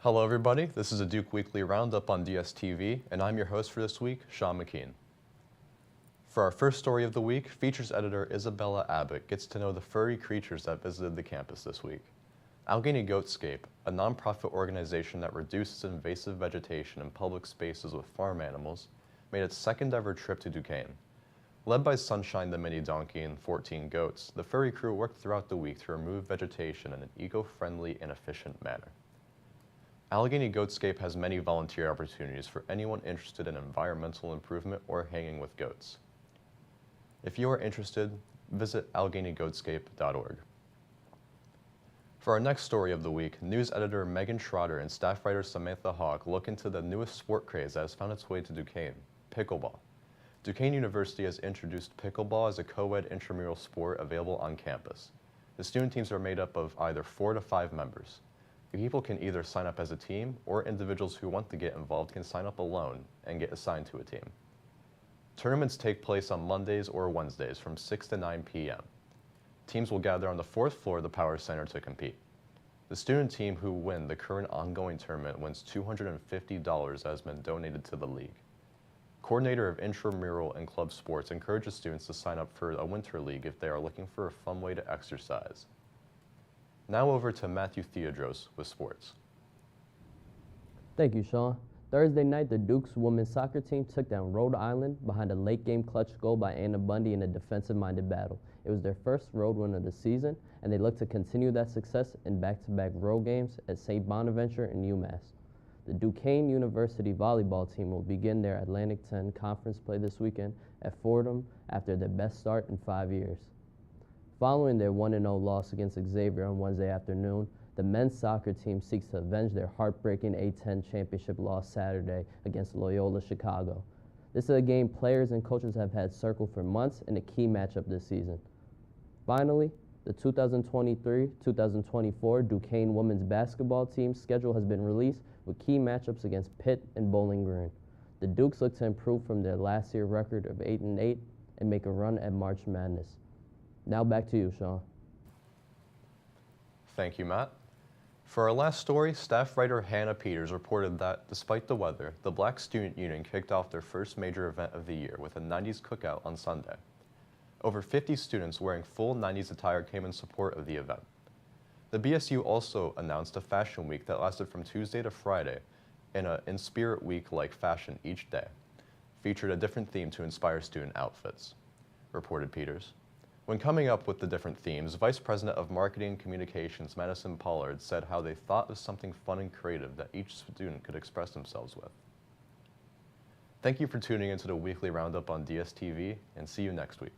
Hello everybody, this is a Duke Weekly Roundup on DSTV, and I'm your host for this week, Sean McKean. For our first story of the week, features editor Isabella Abbott gets to know the furry creatures that visited the campus this week. Allegheny Goatscape, a nonprofit organization that reduces invasive vegetation in public spaces with farm animals, made its second ever trip to Duquesne. Led by Sunshine the mini donkey and 14 goats, the furry crew worked throughout the week to remove vegetation in an eco-friendly and efficient manner. Allegheny Goatscape has many volunteer opportunities for anyone interested in environmental improvement or hanging with goats. If you are interested, visit AlleghenyGoatscape.org. For our next story of the week, news editor Megan Schroeder and staff writer Samantha Hawk look into the newest sport craze that has found its way to Duquesne, pickleball. Duquesne University has introduced pickleball as a co-ed intramural sport available on campus. The student teams are made up of either 4 to 5 members. People can either sign up as a team, or individuals who want to get involved can sign up alone and get assigned to a team. Tournaments take place on Mondays or Wednesdays from 6 to 9 p.m. Teams will gather on the 4th floor of the Power Center to compete. The student team who win the current ongoing tournament wins $250 that has been donated to the league. Coordinator of Intramural and Club Sports encourages students to sign up for a winter league if they are looking for a fun way to exercise. Now over to Matthew Theodros with sports. Thank you, Sean. Thursday night, the Duke's women's soccer team took down Rhode Island behind a late-game clutch goal by Anna Bundy in a defensive-minded battle. It was their first road win of the season, and they look to continue that success in back-to-back road games at St. Bonaventure and UMass. The Duquesne University volleyball team will begin their Atlantic 10 conference play this weekend at Fordham after their best start in 5 years. Following their 1-0 loss against Xavier on Wednesday afternoon, the men's soccer team seeks to avenge their heartbreaking A-10 championship loss Saturday against Loyola Chicago. This is a game players and coaches have had circled for months and a key matchup this season. Finally, the 2023-2024 Duquesne women's basketball team schedule has been released with key matchups against Pitt and Bowling Green. The Dukes look to improve from their last year record of 8-8 and make a run at March Madness. Now back to you, Sean. Thank you, Matt. For our last story, staff writer Hannah Peters reported that, despite the weather, the Black Student Union kicked off their first major event of the year with a 90s cookout on Sunday. Over 50 students wearing full 90s attire came in support of the event. The BSU also announced a fashion week that lasted from Tuesday to Friday in a In Spirit Week-like fashion each day, featured a different theme to inspire student outfits, reported Peters. When coming up with the different themes, Vice President of Marketing and Communications Madison Pollard said how they thought of something fun and creative that each student could express themselves with. Thank you for tuning into the weekly roundup on DSTV, and see you next week.